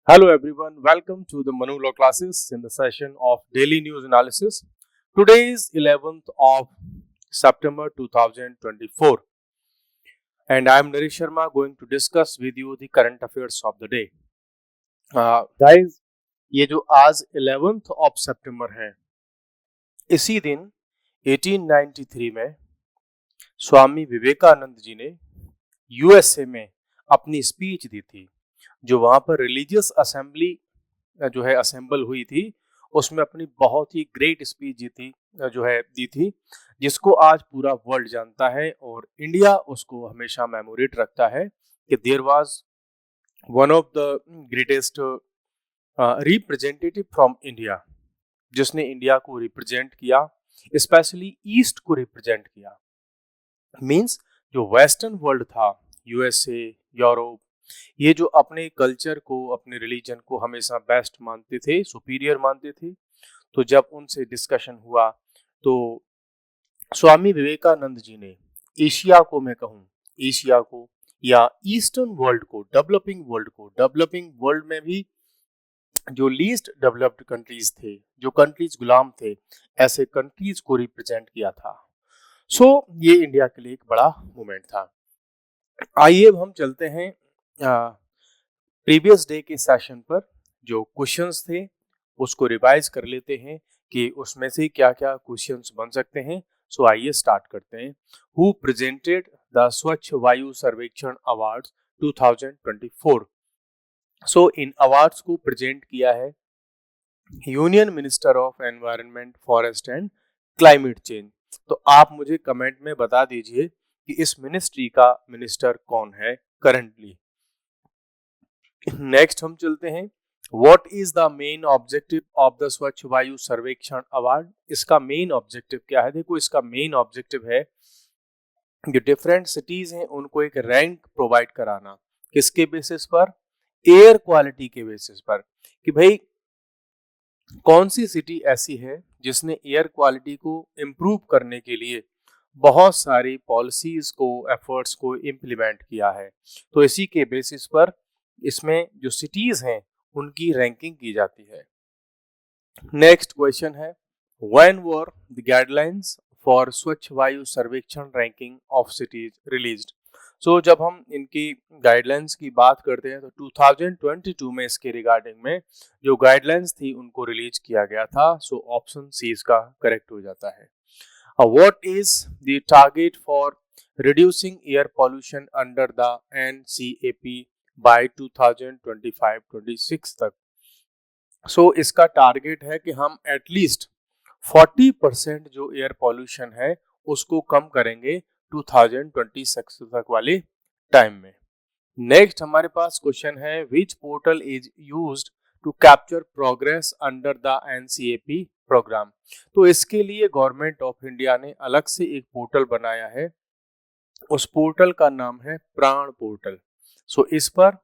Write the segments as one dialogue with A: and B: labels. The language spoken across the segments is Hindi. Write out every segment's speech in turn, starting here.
A: Hello everyone, welcome to the Manu Law classes in the session of daily news analysis. Today is 11th of September 2024 and I am Naresh Sharma going to discuss with you the current affairs of the day. Guys, ये जो आज 11th of September है, इसी दिन 1893 में स्वामी विवेकानंद जी ने यूएसए में अपनी स्पीच दी थी, जो वहां पर रिलीजियस असेंबली जो है असेंबल हुई थी, उसमें अपनी बहुत ही ग्रेट स्पीच दी थी, जिसको आज पूरा वर्ल्ड जानता है और इंडिया उसको हमेशा मेमोरेट रखता है कि there was one of the greatest representative from India, जिसने इंडिया को रिप्रेजेंट किया, स्पेशली ईस्ट को रिप्रेजेंट किया। मींस जो वेस्टर्न वर्ल्ड था, यूएसए, यूरोप, ये जो अपने कल्चर को, अपने रिलीजन को हमेशा बेस्ट मानते थे, सुपीरियर मानते थे। तो जब उनसे डिस्कशन हुआ तो स्वामी विवेकानंद जी ने एशिया को, मैं कहूँ एशिया को या ईस्टर्न वर्ल्ड को, डेवलपिंग वर्ल्ड में भी जो लीस्ट डेवलप्ड कंट्रीज थे, जो कंट्रीज गुलाम थे, ऐसे कंट्रीज को रिप्रेजेंट किया था। सो ये इंडिया के लिए एक बड़ा मोमेंट था। आइए अब हम चलते हैं प्रीवियस डे के सेशन पर। जो क्वेश्चंस थे उसको रिवाइज कर लेते हैं कि उसमें से क्या क्या क्वेश्चंस बन सकते हैं। सो आइए स्टार्ट करते हैं। हु प्रेजेंटेड द स्वच्छ वायु सर्वेक्षण अवार्ड्स 2024? सो इन अवार्ड्स को प्रेजेंट किया है union minister of environment, forest and climate change. तो आप मुझे कमेंट में बता दीजिए कि इस मिनिस्ट्री का मिनिस्टर कौन है करंटली। नेक्स्ट हम चलते हैं, what is the main objective of the स्वच्छ वायु सर्वेक्षण अवार्ड? इसका मेन ऑब्जेक्टिव क्या है? देखो, इसका मेन ऑब्जेक्टिव है जो डिफरेंट सिटीज हैं उनको एक रैंक प्रोवाइड कराना। किसके बेसिस पर? एयर क्वालिटी के बेसिस पर, कि भाई कौन सी सिटी ऐसी है जिसने एयर क्वालिटी को इम्प्रूव करने के लिए बहुत सारी पॉलिसीज को, एफर्ट्स को इम्प्लीमेंट किया है। तो इसी के बेसिस पर इसमें जो सिटीज हैं उनकी रैंकिंग की जाती है। नेक्स्ट क्वेश्चन है, when were the guidelines for स्वच्छ वायु सर्वेक्षण रैंकिंग ऑफ सिटीज रिलीज्ड? सो जब हम इनकी गाइडलाइंस की बात करते हैं तो 2022 में इसके रिगार्डिंग में जो गाइडलाइंस थी उनको रिलीज किया गया था। सो ऑप्शन सी इसका करेक्ट हो जाता है। What is the target for reducing air pollution under the NCAP by 2025-26 तक? सो इसका टारगेट है कि हम एटलीस्ट 40% जो एयर पॉल्यूशन है उसको कम करेंगे 2026 तक वाले टाइम में। नेक्स्ट हमारे पास क्वेश्चन है, which portal is used to capture progress under the NCAP program? तो इसके लिए गवर्नमेंट ऑफ इंडिया ने अलग से एक पोर्टल बनाया है। उस पोर्टल का नाम है प्राण पोर्टल। सो इस पर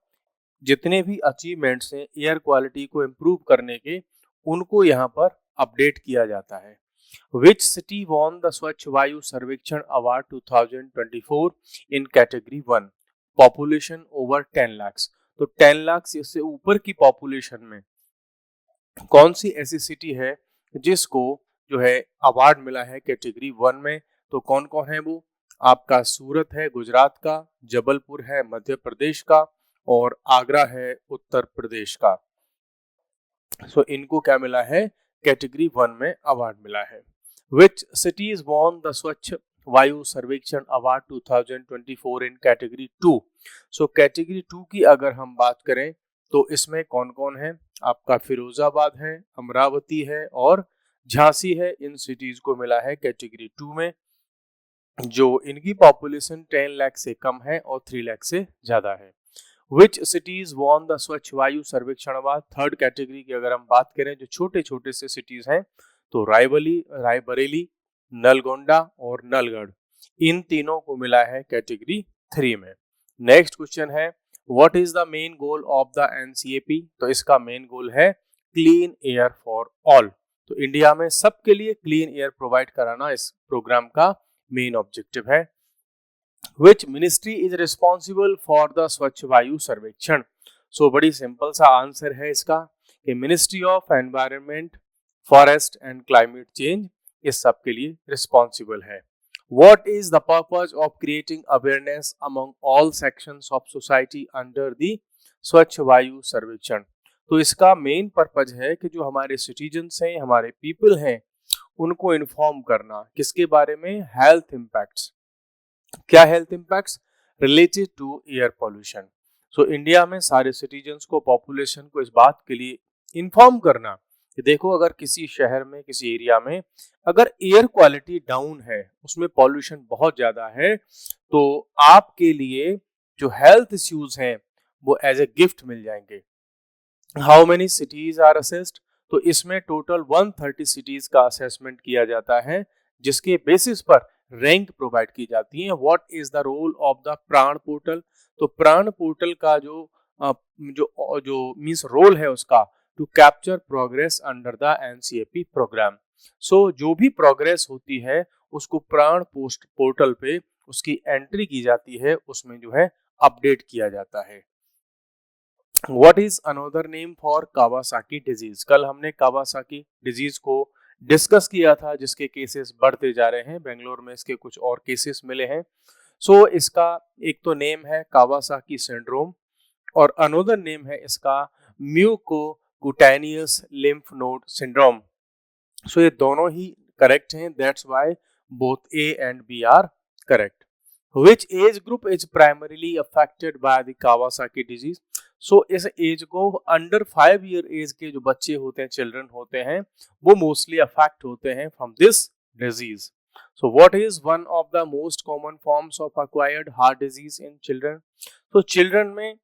A: जितने भी अचीवमेंट्स हैं एयर क्वालिटी को इम्प्रूव करने के, उनको यहाँ पर अपडेट किया जाता है। विच सिटी वॉन द स्वच्छ वायु सर्वेक्षण अवार्ड 2024 इन कैटेगरी 1? Population over 10 lakh. तो 10 लाख से ऊपर की पॉपुलेशन में कौन सी ऐसी सिटी है जिसको जो है अवार्ड मिला है कैटेगरी 1 में? तो कौन कौन है वो? आपका सूरत है गुजरात का, जबलपुर है मध्य प्रदेश का, और आगरा है उत्तर प्रदेश का। सो इनको क्या मिला है? कैटेगरी 1 में अवार्ड मिला है। विच सिटीज वॉन द स्वच्छ वायु सर्वेक्षण अवार्ड 2024 इन कैटेगरी 2? सो कैटेगरी 2 की अगर हम बात करें तो इसमें कौन कौन है? आपका फिरोजाबाद है, अमरावती है और झांसी है। इन सिटीज को मिला है कैटेगरी 2 में, जो इनकी पॉपुलेशन 10 लाख से कम है और 3 लाख से ज्यादा है। विच सिटीज वॉन द स्वच्छ वायु सर्वेक्षण अवार्ड? थर्ड कैटेगरी की अगर हम बात करें, जो छोटे छोटे से सिटीज हैं, तो रायबरेली, नलगोंडा और नलगढ़, इन तीनों को मिला है कैटेगरी 3 में। नेक्स्ट क्वेश्चन है, what is the main goal of the NCAP? तो इसका मेन गोल है क्लीन एयर फॉर ऑल। तो इंडिया में सबके लिए क्लीन एयर प्रोवाइड कराना इस प्रोग्राम का मेन ऑब्जेक्टिव है। Which ministry is responsible for the स्वच्छ वायु सर्वेक्षण? सो बड़ी सिंपल सा आंसर है इसका कि ministry of environment, forest and climate change इस सब के लिए रिस्पॉन्सिबल है। What is the purpose of creating awareness among all sections of society under the स्वच्छ वायु सर्वेक्षण? तो इसका मेन पर्पज है कि जो हमारे सिटीजन्स हैं, हमारे पीपल हैं, उनको इन्फॉर्म करना किसके बारे में? Health impacts. क्या health impacts? Related to air pollution. So India में सारे सिटीजन्स को, पॉपुलेशन को इस बात के लिए इन्फॉर्म करना कि देखो अगर किसी शहर में, किसी एरिया में अगर एयर क्वालिटी डाउन है, उसमें पॉल्यूशन बहुत ज्यादा है, तो आपके लिए जो हेल्थ इश्यूज हैं वो एज ए गिफ्ट मिल जाएंगे। How many cities are assessed? तो इसमें टोटल 130 सिटीज का असेसमेंट किया जाता है, जिसके बेसिस पर रैंक प्रोवाइड की जाती है। What is the role of the PRANA portal? तो प्राण पोर्टल का जो मींस रोल है उसका, to capture progress under the NCAP program. So जो भी प्रोग्रेस होती है उसको प्राण पोस्ट पोर्टल पे उसकी एंट्री की जाती है, उसमें जो है अपडेट किया जाता है। What is another name for Kawasaki disease? कल हमने कावासाकी डिजीज को डिस्कस किया था, जिसके केसेस बढ़ते जा रहे हैं। बेंगलोर में इसके कुछ और केसेस मिले हैं। सो इसका एक तो नेम है कावासाकी सिंड्रोम, और अनदर नेम है इसका mucocutaneous lymph node syndrome. So ये दोनों ही करेक्ट हैं, that's why both A and B are correct. Which age group is primarily affected by the Kawasaki disease? So इस एज को अंडर 5 ईयर एज के जो बच्चे होते हैं, चिल्ड्रन होते हैं, वो मोस्टली अफेक्ट होते हैं from this disease. So what is one of the most common forms of acquired heart disease in children? तो चिल्ड्रन में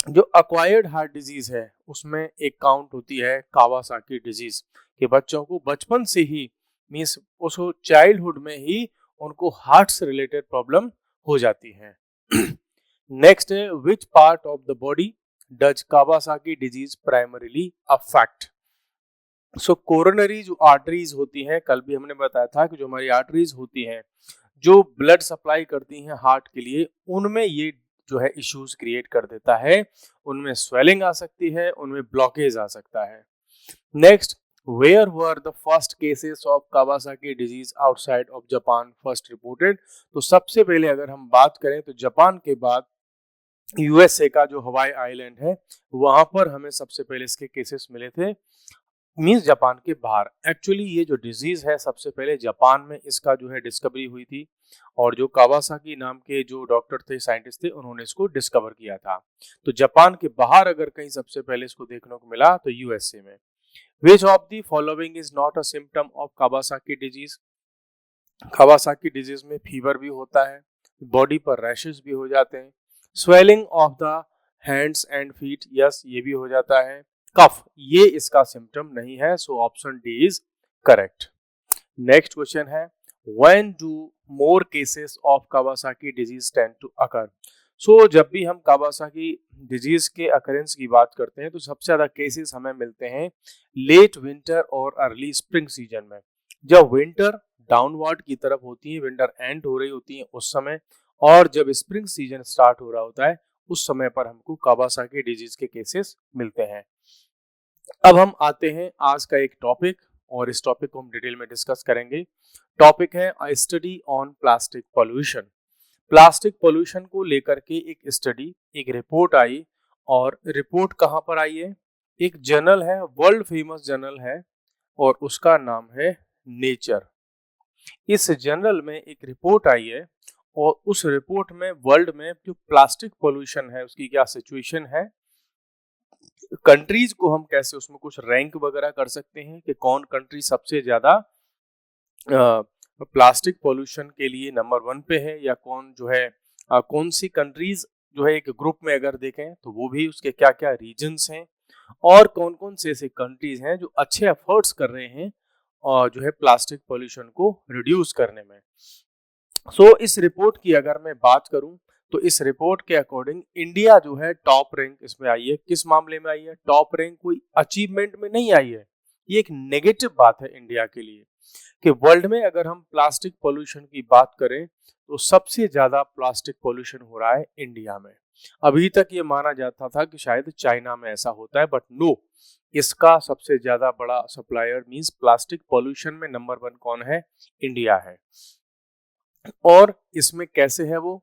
A: जो अक्वायर्ड हार्ट डिजीज है उसमें एक काउंट होती है कावासाकी डिजीज, कि बच्चों को बचपन से ही मींस उसको चाइल्डहुड में ही उनको हार्ट से रिलेटेड प्रॉब्लम हो जाती है। नेक्स्ट है, which part of the body does Kawasaki disease primarily affect? So coronary जो आर्टरीज होती हैं, कल भी हमने बताया था कि जो हमारी आर्टरीज होती हैं जो ब्लड सप्लाई करती हैं हार्ट के लिए, उनमें ये जो है इश्यूज क्रिएट कर देता है। उनमें स्वेलिंग आ सकती है, उनमें ब्लॉकेज आ सकता है। Next, where were the first cases of Kawasaki disease outside of Japan first reported? तो सबसे पहले अगर हम बात करें तो जापान के बाद यूएसए का जो हवाई आइलैंड है वहां पर हमें सबसे पहले इसके केसेस मिले थे, मींस जापान के बाहर। एक्चुअली ये जो डिजीज है सबसे पहले जापान में इसका जो है डिस्कवरी हुई थी, और जो कावासाकी नाम के जो डॉक्टर थे, साइंटिस्ट थे, उन्होंने इसको डिस्कवर किया था। तो जापान के बाहर अगर कहीं सबसे पहले इसको देखने को मिला तो यूएसए में। Which of the following is not a symptom of Kawasaki disease? Kawasaki disease में फीवर भी होता है, बॉडी पर रैशेस भी हो जाते हैं, swelling of the hands and feet, yes ये भी हो जाता है, कफ ये इसका सिम्टम नहीं है, so option D is correct. Next question है, when do more cases of Kawasaki disease tend to occur? So जब भी हम कावासाकी डिजीज के अकरेंस की बात करते हैं तो सबसे ज्यादा केसेस हमें मिलते हैं लेट विंटर और अर्ली स्प्रिंग सीजन में। जब विंटर डाउनवर्ड की तरफ होती है, विंटर एंड हो रही होती है उस समय, और जब स्प्रिंग सीजन स्टार्ट हो रहा होता है उस समय पर हमको कावासाकी डिजीज के केसेस मिलते हैं। अब हम आते हैं आज का एक टॉपिक, और इस टॉपिक को हम डिटेल में डिस्कस करेंगे। टॉपिक है अ study on plastic pollution. Plastic pollution को लेकर के एक स्टडी, एक रिपोर्ट आई, और रिपोर्ट कहां पर आई है? एक जर्नल है, वर्ल्ड फेमस जर्नल है, और उसका नाम है नेचर। इस जर्नल में एक रिपोर्ट आई है, और उस रिपोर्ट में वर्ल्ड में जो प्लास्टिक पॉल्यूशन है उसकी क्या सिचुएशन है, कंट्रीज को हम कैसे उसमें कुछ रैंक वगैरह कर सकते हैं कि कौन कंट्री सबसे ज्यादा प्लास्टिक पॉल्यूशन के लिए नंबर 1 पे है, या कौन जो है कौन सी कंट्रीज जो है एक ग्रुप में अगर देखें तो वो भी उसके क्या क्या रीजन्स हैं, और कौन कौन से ऐसे कंट्रीज हैं जो अच्छे एफर्ट्स कर रहे हैं और जो है प्लास्टिक पॉल्यूशन को रिड्यूस करने में। सो इस रिपोर्ट की अगर मैं बात करूं तो इस रिपोर्ट के अकॉर्डिंग इंडिया जो है टॉप रैंक इसमें आई है। किस मामले में आई है? टॉप रैंक कोई अचीवमेंट में नहीं आई है, ये एक नेगेटिव बात है इंडिया के लिए कि वर्ल्ड में अगर हम प्लास्टिक पॉल्यूशन की बात करें तो सबसे ज्यादा प्लास्टिक पॉल्यूशन हो रहा है इंडिया में। अभी तक ये माना जाता था कि शायद चाइना में ऐसा होता है, बट नो, इसका सबसे ज्यादा बड़ा सप्लायर मींस प्लास्टिक पॉल्यूशन में नंबर 1 कौन है? इंडिया है। और इसमें कैसे है वो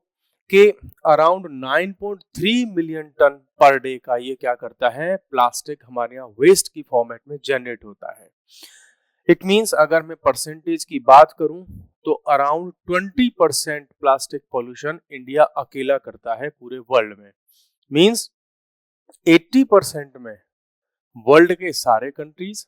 A: कि around 9.3 million ton per day का ये क्या करता है, प्लास्टिक हमारे यहाँ वेस्ट की फॉर्मेट में जनरेट होता है। इट मींस अगर मैं परसेंटेज की बात करूं तो अराउंड 20% प्लास्टिक पॉल्यूशन इंडिया अकेला करता है पूरे वर्ल्ड में। मींस 80% में वर्ल्ड के सारे कंट्रीज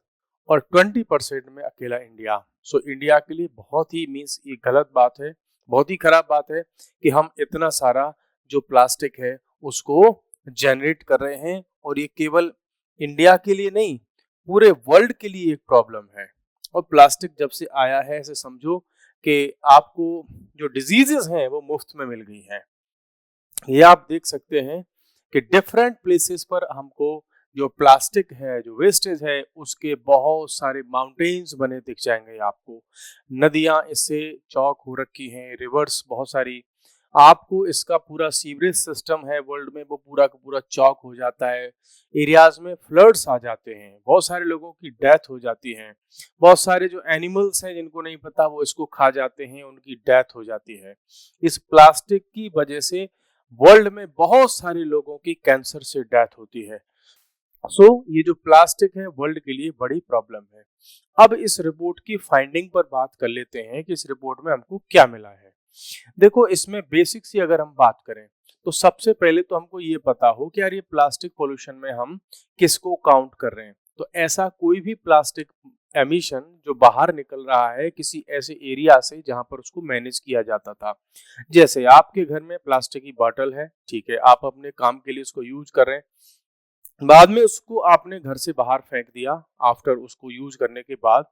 A: और 20% में अकेला इंडिया। सो इंडिया के लिए बहुत ही मींस ये गलत बात है, बहुत ही खराब बात है कि हम इतना सारा जो प्लास्टिक है उसको जनरेट कर रहे हैं, और ये केवल इंडिया के लिए नहीं पूरे वर्ल्ड के लिए एक प्रॉब्लम है। और प्लास्टिक जब से आया है ऐसे समझो कि आपको जो डिजीजेस हैं वो मुफ्त में मिल गई हैं। ये आप देख सकते हैं कि डिफरेंट प्लेसेस पर हमको जो प्लास्टिक है, जो वेस्टेज है, उसके बहुत सारे माउंटेन्स बने दिख जाएंगे आपको। नदियां इससे चौक हो रखी हैं, रिवर्स बहुत सारी, आपको इसका पूरा सीवरेज सिस्टम है वर्ल्ड में वो पूरा का पूरा चौक हो जाता है। एरियाज में फ्लड्स आ जाते हैं, बहुत सारे लोगों की डेथ हो जाती है, बहुत सारे जो एनिमल्स हैं जिनको नहीं पता वो इसको खा जाते हैं, उनकी डेथ हो जाती है। इस प्लास्टिक की वजह से वर्ल्ड में बहुत सारे लोगों की कैंसर से डेथ होती है। ये जो प्लास्टिक है वर्ल्ड के लिए बड़ी प्रॉब्लम है। अब इस रिपोर्ट की फाइंडिंग पर बात कर लेते हैं कि इस रिपोर्ट में हमको क्या मिला है। देखो, इसमें बेसिक सी अगर हम बात करें तो सबसे पहले तो हमको ये पता हो कि यार ये प्लास्टिक पोल्यूशन में हम किसको काउंट कर रहे हैं। तो ऐसा कोई भी प्लास्टिक एमिशन जो बाहर निकल रहा है किसी ऐसे एरिया से जहां पर उसको मैनेज किया जाता था। जैसे आपके घर में प्लास्टिक की बॉटल है, ठीक है, आप अपने काम के लिए उसको यूज कर रहे हैं, बाद में उसको आपने घर से बाहर फेंक दिया आफ्टर उसको यूज करने के बाद,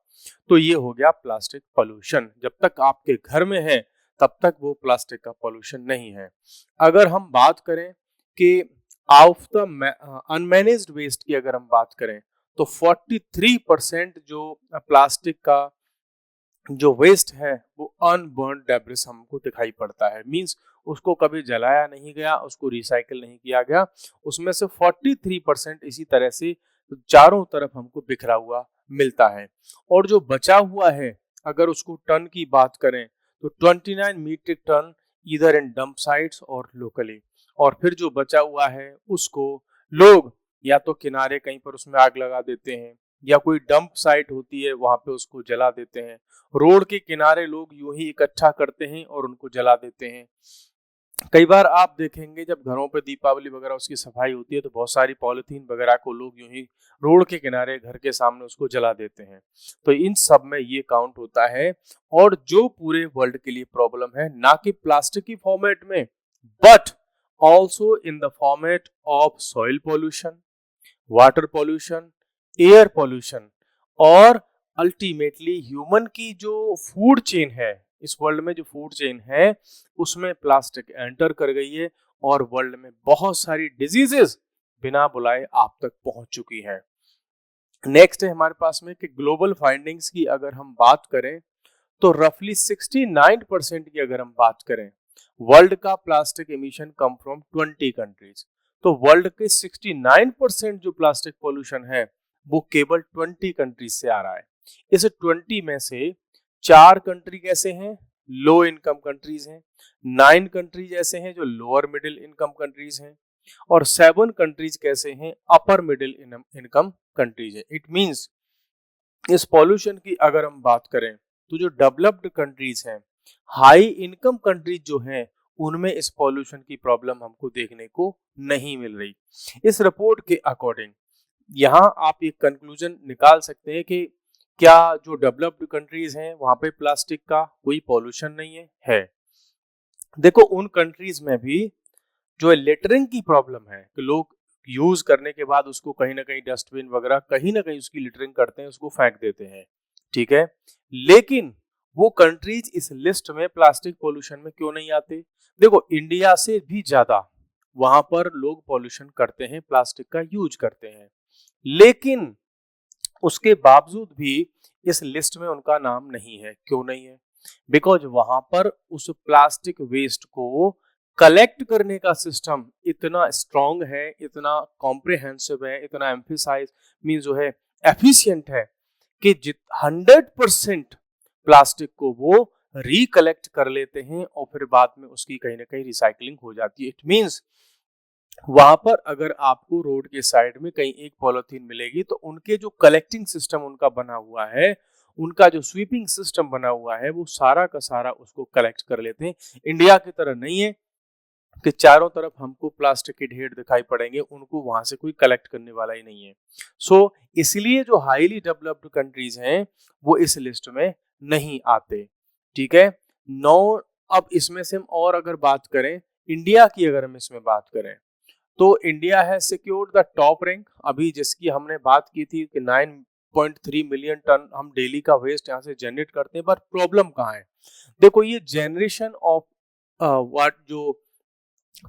A: तो ये हो गया प्लास्टिक पोल्यूशन। जब तक आपके घर में है तब तक वो प्लास्टिक का पोल्यूशन नहीं है। अगर हम बात करें कि ऑफ द अनमैनेज्ड वेस्ट की अगर हम बात करें तो 43% जो प्लास्टिक का जो वेस्ट है वो अनबर्न डेब्रिस हमको दिखाई पड़ता है। मींस उसको कभी जलाया नहीं गया, उसको रिसाइकिल नहीं किया गया। उसमें से 43% इसी तरह से चारों तरफ हमको बिखरा हुआ मिलता है। और जो बचा हुआ है अगर उसको टन की बात करें तो 29 मीट्रिक टन इधर इन डंप साइट्स और लोकली। और फिर जो बचा हुआ है उसको लोग या तो किनारे कहीं पर उसमें आग लगा देते हैं, या कोई डंप साइट होती है वहां पे उसको जला देते हैं। रोड के किनारे लोग यूं ही इकट्ठा करते हैं और उनको जला देते हैं। कई बार आप देखेंगे जब घरों पे दीपावली वगैरह उसकी सफाई होती है तो बहुत सारी पॉलिथीन वगैरह को लोग यूं ही रोड के किनारे घर के सामने उसको जला देते हैं। तो इन सब में ये काउंट होता है। और जो पूरे वर्ल्ड के लिए प्रॉब्लम है, ना कि प्लास्टिक की फॉर्मेट में, but also in the format of soil pollution, water pollution, air pollution, और अल्टीमेटली ह्यूमन की जो फूड चेन है, इस वर्ल्ड में जो फूड चेन है उसमें प्लास्टिक एंटर कर गई है और वर्ल्ड में बहुत सारी डिजीजेस बिना बुलाए आप तक पहुंच चुकी है। नेक्स्ट है हमारे पास में कि ग्लोबल फाइंडिंग्स की अगर हम बात करें तो रफली 69% की अगर हम बात करें, वर्ल्ड का plastic emission come from 20 countries. तो वर्ल्ड के 69% जो प्लास्टिक पोल्यूशन है वो केवल 20 कंट्रीज से आ रहा है। इस 20 में से 4 कंट्री कैसे हैं, लो इनकम कंट्रीज हैं, 9 कंट्रीज ऐसे हैं जो लोअर मिडिल इनकम कंट्रीज हैं, और 7 कंट्रीज कैसे हैं, अपर मिडिल इनकम कंट्रीज है। इट मींस इस पॉल्यूशन की अगर हम बात करें तो जो डेवलप्ड कंट्रीज हैं, हाई इनकम कंट्रीज जो हैं, उनमें इस पॉल्यूशन की प्रॉब्लम हमको देखने को नहीं मिल रही। इस रिपोर्ट के अकॉर्डिंग यहाँ आप एक कंक्लूजन निकाल सकते हैं कि क्या जो डेवलप्ड कंट्रीज हैं वहां पे प्लास्टिक का कोई पॉल्यूशन नहीं है। देखो, उन कंट्रीज में भी जो लिटरिंग की प्रॉब्लम है कि लोग यूज करने के बाद उसको कहीं ना कहीं डस्टबिन वगैरह कहीं ना कहीं उसकी लिटरिंग करते हैं, उसको फेंक देते हैं, ठीक है, लेकिन वो कंट्रीज इस लिस्ट में प्लास्टिक पोल्यूशन में क्यों नहीं आते? देखो, इंडिया से भी ज्यादा वहां पर लोग पोल्यूशन करते हैं, प्लास्टिक का यूज करते हैं, लेकिन उसके बावजूद भी इस लिस्ट में उनका नाम नहीं है। क्यों नहीं है? बिकॉज वहां पर उस प्लास्टिक वेस्ट को कलेक्ट करने का सिस्टम इतना स्ट्रांग है, इतना कॉम्प्रिहेंसिव है, इतना एम्फिसाइज मीन जो है एफिशिएंट है कि 100% प्लास्टिक को वो रिकलेक्ट कर लेते हैं और फिर बाद में उसकी कहीं ना कहीं रिसाइकलिंग हो जाती है। इट मींस वहां पर अगर आपको रोड के साइड में कहीं एक पॉलिथीन मिलेगी तो उनके जो कलेक्टिंग सिस्टम उनका बना हुआ है, उनका जो स्वीपिंग सिस्टम बना हुआ है, वो सारा का सारा उसको कलेक्ट कर लेते हैं। इंडिया की तरह नहीं है कि चारों तरफ हमको प्लास्टिक के ढेर दिखाई पड़ेंगे, उनको वहां से कोई कलेक्ट करने वाला ही नहीं है। सो इसलिए जो हाईली डेवलप्ड कंट्रीज हैं वो इस लिस्ट में नहीं आते। ठीक है, नौ। अब इसमें से हम और अगर बात करें इंडिया की, अगर हम इसमें बात करें तो इंडिया है सिक्योर्ड द टॉप रैंक। अभी जिसकी हमने बात की थी कि 9.3 मिलियन टन हम डेली का वेस्ट यहाँ से जनरेट करते हैं, पर प्रॉब्लम कहाँ है? देखो ये जनरेशन ऑफ व्हाट जो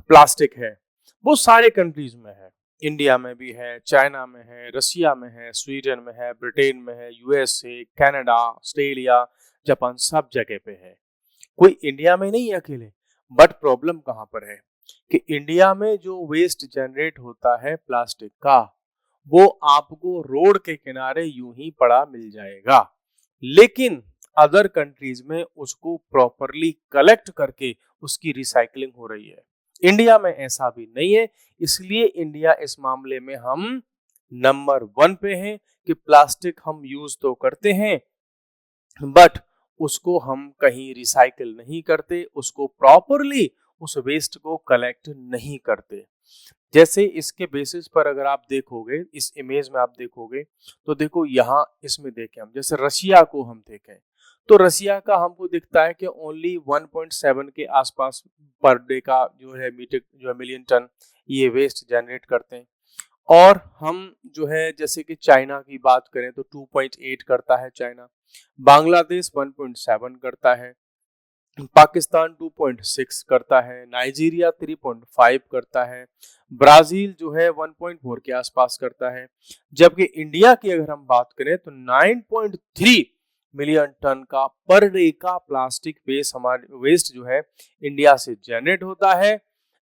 A: प्लास्टिक है वो सारे कंट्रीज में है। इंडिया में भी है, चाइना में है, रशिया में है, स्वीडन में है, ब्रिटेन में है, यूएसए, कनाडा, ऑस्ट्रेलिया, जापान, सब जगह पे है। कोई इंडिया में नहीं है अकेले। बट प्रॉब्लम कहाँ पर है कि इंडिया में जो वेस्ट जनरेट होता है प्लास्टिक का, वो आपको रोड के किनारे यूं ही पड़ा मिल जाएगा, लेकिन अदर कंट्रीज में उसको प्रॉपरली कलेक्ट करके उसकी रिसाइकलिंग हो रही है। इंडिया में ऐसा भी नहीं है, इसलिए इंडिया इस मामले में हम नंबर 1 पे हैं कि प्लास्टिक हम यूज तो करते हैं बट उसको हम कहीं रिसाइकिल नहीं करते, उसको प्रॉपरली उस वेस्ट को कलेक्ट नहीं करते। जैसे इसके बेसिस पर अगर आप देखोगे, इस इमेज में आप देखोगे तो देखो यहाँ इसमें देखें हम, जैसे रशिया को हम देखें तो रशिया का हमको दिखता है कि ओनली 1.7 के आसपास पर डे का जो है मीटर जो है मिलियन टन ये वेस्ट जनरेट करते हैं। और हम जो है जैसे कि चाइना की बात करें तो 2.8 करता है चाइना, बांग्लादेश 1.7 करता है, पाकिस्तान 2.6 करता है, नाइजीरिया 3.5 करता है, ब्राजील जो है 1.4 के आसपास करता है। जबकि इंडिया की अगर हम बात करें तो 9.3 मिलियन टन का पर डे का प्लास्टिक वेस्ट हमारे वेस्ट जो है इंडिया से जनरेट होता है।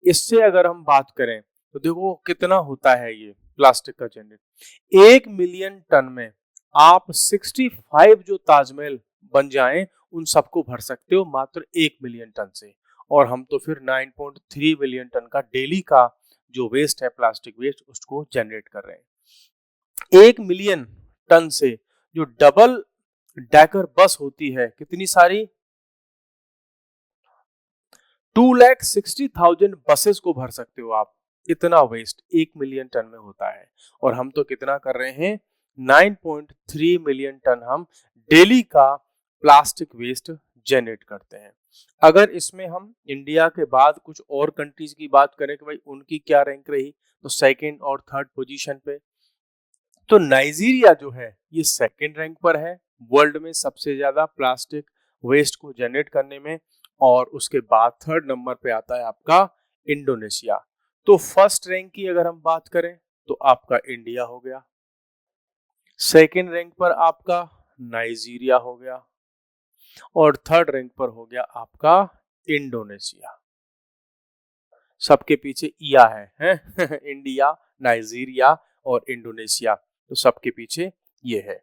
A: इससे अगर हम बात करें तो देखो कितना होता है ये प्लास्टिक का जनरेट। 1 मिलियन टन में आप 65 जो ताजमहल बन जाएं उन सबको भर सकते हो मात्र 1 मिलियन टन से। और हम तो फिर 9.3 मिलियन टन का डेली का जो वेस्ट है प्लास्टिक वेस्ट उसको जनरेट कर रहे हैं। 1 मिलियन टन से जो डबल डेकर बस होती है कितनी सारी, 2,60,000 बसेस को भर सकते हो आप। इतना वेस्ट 1 मिलियन टन में होता है और हम तो कितना कर रहे हैं 9.3 मिलियन टन हम डेली का प्लास्टिक वेस्ट जनरेट करते हैं। अगर इसमें हम इंडिया के बाद कुछ और कंट्रीज की बात करें कि भाई उनकी क्या रैंक रही, तो सेकंड और थर्ड पोजीशन पे तो नाइजीरिया जो है ये सेकंड रैंक पर है वर्ल्ड में सबसे ज्यादा प्लास्टिक वेस्ट को जनरेट करने में। और उसके बाद थर्ड नंबर पे आता है आपका इंडोनेशिया। तो फर्स्ट रैंक की अगर हम बात करें तो आपका इंडिया हो गया, सेकंड रैंक पर आपका नाइजीरिया हो गया और थर्ड रैंक पर हो गया आपका इंडोनेशिया। सबके पीछे इया है इंडिया, नाइजीरिया और इंडोनेशिया, तो सबके पीछे ये है।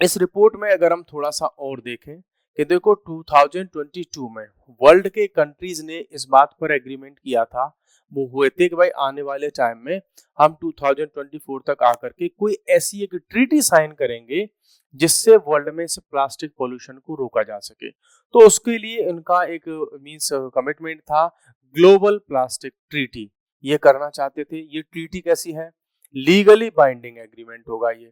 A: इस रिपोर्ट में अगर हम थोड़ा सा और देखें कि देखो 2022 में वर्ल्ड के कंट्रीज ने इस बात पर एग्रीमेंट किया था, वो हुए थे कि भाई आने वाले टाइम में हम 2024 तक आकर के कोई ऐसी एक ट्रीटी साइन करेंगे जिससे वर्ल्ड में से प्लास्टिक पोल्यूशन को रोका जा सके। तो उसके लिए इनका एक मींस कमिटमेंट था ग्लोबल प्लास्टिक ट्रीटी, ये करना चाहते थे। ये ट्रीटी कैसी है, लीगली बाइंडिंग एग्रीमेंट होगा ये।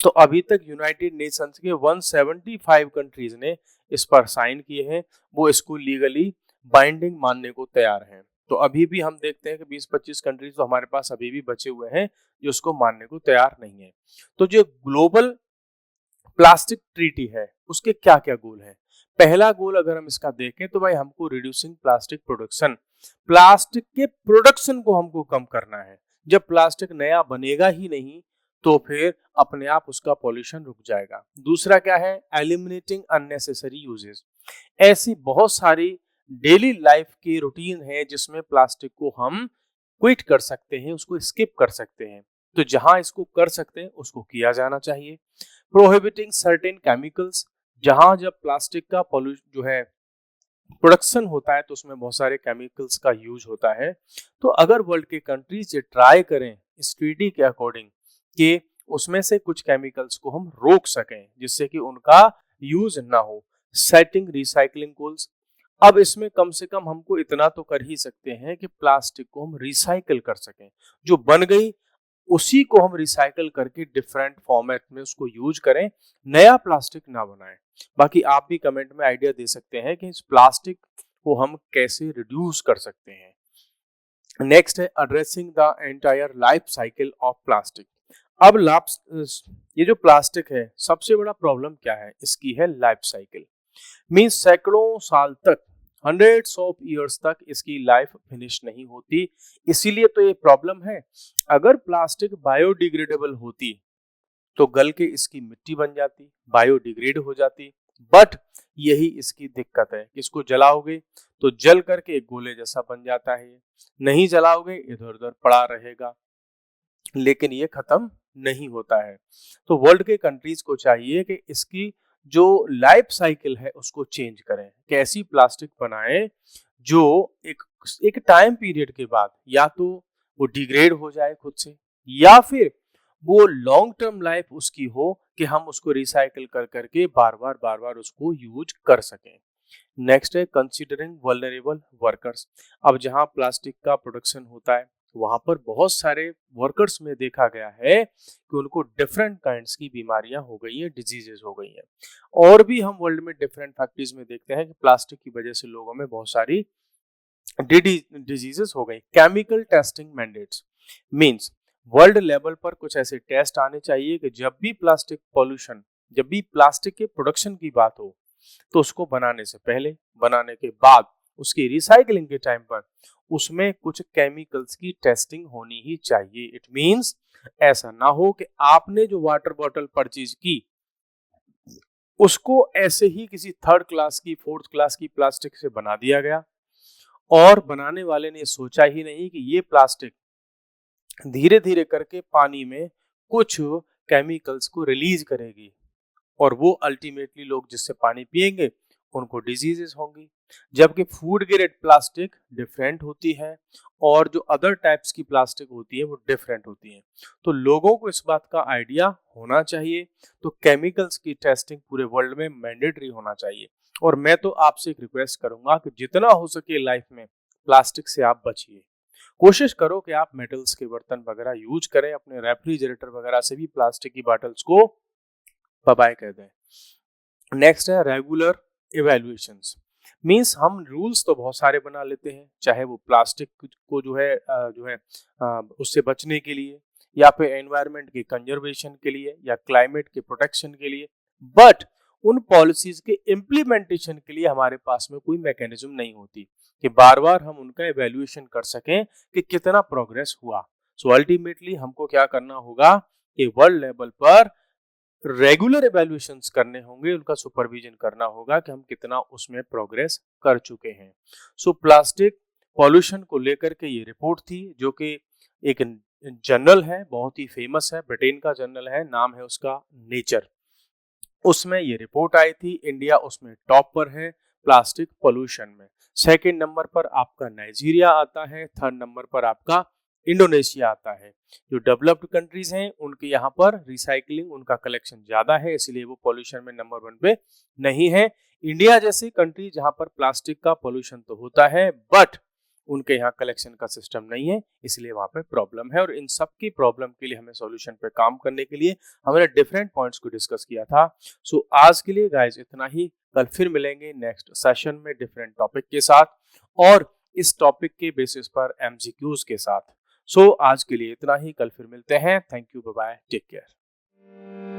A: तो अभी तक यूनाइटेड नेशंस के 175 कंट्रीज ने इस पर साइन किए हैं, वो इसको लीगली बाइंडिंग मानने को तैयार हैं। तो अभी भी हम देखते हैं कि 20-25 कंट्रीज तो हमारे पास अभी भी बचे हुए हैं जो उसको मानने को तैयार नहीं है। तो जो ग्लोबल प्लास्टिक ट्रीटी है उसके क्या क्या गोल है? पहला गोल अगर हम इसका देखें तो भाई हमको रिड्यूसिंग प्लास्टिक प्रोडक्शन, प्लास्टिक के प्रोडक्शन को हमको कम करना है। जब प्लास्टिक नया बनेगा ही नहीं तो फिर अपने आप उसका पॉल्यूशन रुक जाएगा। दूसरा क्या है, एलिमिनेटिंग अननेसेसरी यूजेस। ऐसी बहुत सारी डेली लाइफ की रूटीन है जिसमें प्लास्टिक को हम क्विट कर सकते हैं, उसको स्किप कर सकते हैं। तो जहां इसको कर सकते हैं उसको किया जाना चाहिए। प्रोहिबिटिंग सर्टेन केमिकल्स, जहां जब प्लास्टिक का जो है प्रोडक्शन होता है तो उसमें बहुत सारे केमिकल्स का यूज होता है। तो अगर वर्ल्ड के कंट्रीज ये ट्राई करें इस ट्रीटी के अकॉर्डिंग कि उसमें से कुछ केमिकल्स को हम रोक सकें जिससे कि उनका यूज ना हो। सेटिंग रिसाइकलिंग गोल्स, अब इसमें कम से कम हमको इतना तो कर ही सकते हैं कि प्लास्टिक को हम रिसाइकल कर सकें। जो बन गई उसी को हम रिसाइकल करके डिफरेंट फॉर्मेट में उसको यूज करें, नया प्लास्टिक ना बनाएं। बाकी आप भी कमेंट में आइडिया दे सकते हैं कि इस प्लास्टिक को हम कैसे रिड्यूस कर सकते हैं। नेक्स्ट है addressing the entire life cycle of plastic. अब ये जो प्लास्टिक है सबसे बड़ा प्रॉब्लम क्या है, इसकी है लाइफ साइकिल। मींस सैकड़ों साल तक, हंड्रेड्स ऑफ इयर्स तक इसकी लाइफ फिनिश नहीं होती। इसीलिए तो ये प्रॉब्लम है। अगर प्लास्टिक बायोडिग्रेडेबल होती तो गल के इसकी मिट्टी बन जाती, बायोडिग्रेड हो जाती। बट यही इसकी दिक्कत है कि इसको जलाओगे तो जल करके एक गोले जैसा बन जाता है, नहीं जलाओगे इधर उधर पड़ा रहेगा, लेकिन ये खत्म नहीं होता है। तो वर्ल्ड के कंट्रीज को चाहिए कि इसकी जो लाइफ साइकिल है उसको चेंज करें, कि ऐसी प्लास्टिक बनाएं जो एक टाइम पीरियड के बाद या तो वो डिग्रेड हो जाए खुद से, या फिर वो लॉन्ग टर्म लाइफ उसकी हो कि हम उसको रिसाइकिल कर करके बार बार उसको यूज कर सकें। नेक्स्ट है कंसीडरिंग वल्नरेबल वर्कर्स। अब जहां प्लास्टिक का प्रोडक्शन होता है वहां पर बहुत सारे वर्कर्स में देखा गया है कि उनको डिफरेंट काइंड्स की बीमारियां हो गई हैं, डिजीजेस हो गई हैं। और भी हम वर्ल्ड में डिफरेंट फैक्ट्रीज में देखते हैं कि प्लास्टिक की वजह से लोगों में बहुत सारी डिजीजेस हो गई। Chemical testing mandates, means world level पर कुछ ऐसे टेस्ट आने चाहिए कि जब भी प्लास्टिक पॉल्यूशन, जब भी प्लास्टिक के प्रोडक्शन की बात हो तो उसको बनाने से पहले, बनाने के बाद, उसकी रिसाइकलिंग के टाइम पर उसमें कुछ केमिकल्स की टेस्टिंग होनी ही चाहिए। इट मींस ऐसा ना हो कि आपने जो वाटर बॉटल परचेज की उसको ऐसे ही किसी थर्ड क्लास की, फोर्थ क्लास की प्लास्टिक से बना दिया गया और बनाने वाले ने सोचा ही नहीं कि ये प्लास्टिक धीरे धीरे करके पानी में कुछ केमिकल्स को रिलीज करेगी और वो अल्टीमेटली लोग जिससे पानी पिएंगे उनको डिजीजेस होंगी। जबकि फूड ग्रेड प्लास्टिक डिफरेंट होती है और जो अदर टाइप्स की प्लास्टिक होती है वो डिफरेंट होती है। तो लोगों को इस बात का आइडिया होना चाहिए। तो केमिकल्स की टेस्टिंग पूरे वर्ल्ड में मैंडेटरी होना चाहिए। और मैं तो आपसे एक रिक्वेस्ट करूंगा कि जितना हो सके लाइफ में प्लास्टिक से आप बचिए। कोशिश करो कि आप मेटल्स के बर्तन वगैरह यूज करें, अपने रेफ्रिजरेटर वगैरह से भी प्लास्टिक की बॉटल्स को बाय कर दें। नेक्स्ट है रेगुलर इवैल्यूएशंस। मींस हम रूल्स तो बहुत सारे बना लेते हैं, चाहे वो प्लास्टिक को जो है उससे बचने के लिए, या फिर एनवायरनमेंट के कंजर्वेशन के लिए, या क्लाइमेट के प्रोटेक्शन के लिए। बट उन पॉलिसीज के इम्प्लीमेंटेशन के लिए हमारे पास में कोई मैकेनिज्म नहीं होती कि बार बार हम उनका इवैल्यूएशन कर सकें कि कितना प्रोग्रेस हुआ। सो अल्टीमेटली हमको क्या करना होगा कि वर्ल्ड लेवल पर रेगुलर इवैल्यूएशंस करने होंगे, उनका सुपरविजन करना होगा कि हम कितना उसमें प्रोग्रेस कर चुके हैं। सो प्लास्टिक पॉल्यूशन को लेकर के ये रिपोर्ट थी, जो कि एक जर्नल है, बहुत ही फेमस है, ब्रिटेन का जर्नल है, नाम है उसका नेचर। उसमें ये रिपोर्ट आई थी। इंडिया उसमें टॉप पर है प्लास्टिक पॉल्यूशन में। सेकंड नंबर पर आपका नाइजीरिया आता है, थर्ड नंबर पर आपका इंडोनेशिया आता है। जो डेवलप्ड कंट्रीज हैं उनके यहाँ पर रिसाइकलिंग, उनका कलेक्शन ज्यादा है, इसलिए वो पॉल्यूशन में नंबर 1 पे नहीं है। इंडिया जैसी कंट्री जहाँ पर प्लास्टिक का पॉल्यूशन तो होता है बट उनके यहाँ कलेक्शन का सिस्टम नहीं है, इसलिए वहाँ पे प्रॉब्लम है। और इन सब की प्रॉब्लम के लिए हमें सॉल्यूशन पे काम करने के लिए हमने डिफरेंट पॉइंट्स को डिस्कस किया था। सो आज के लिए गाइज इतना ही। कल फिर मिलेंगे नेक्स्ट सेशन में डिफरेंट टॉपिक के साथ और इस टॉपिक के बेसिस पर एमसीक्यूज के साथ। सो आज के लिए इतना ही, कल फिर मिलते हैं। Thank you, bye bye, take care.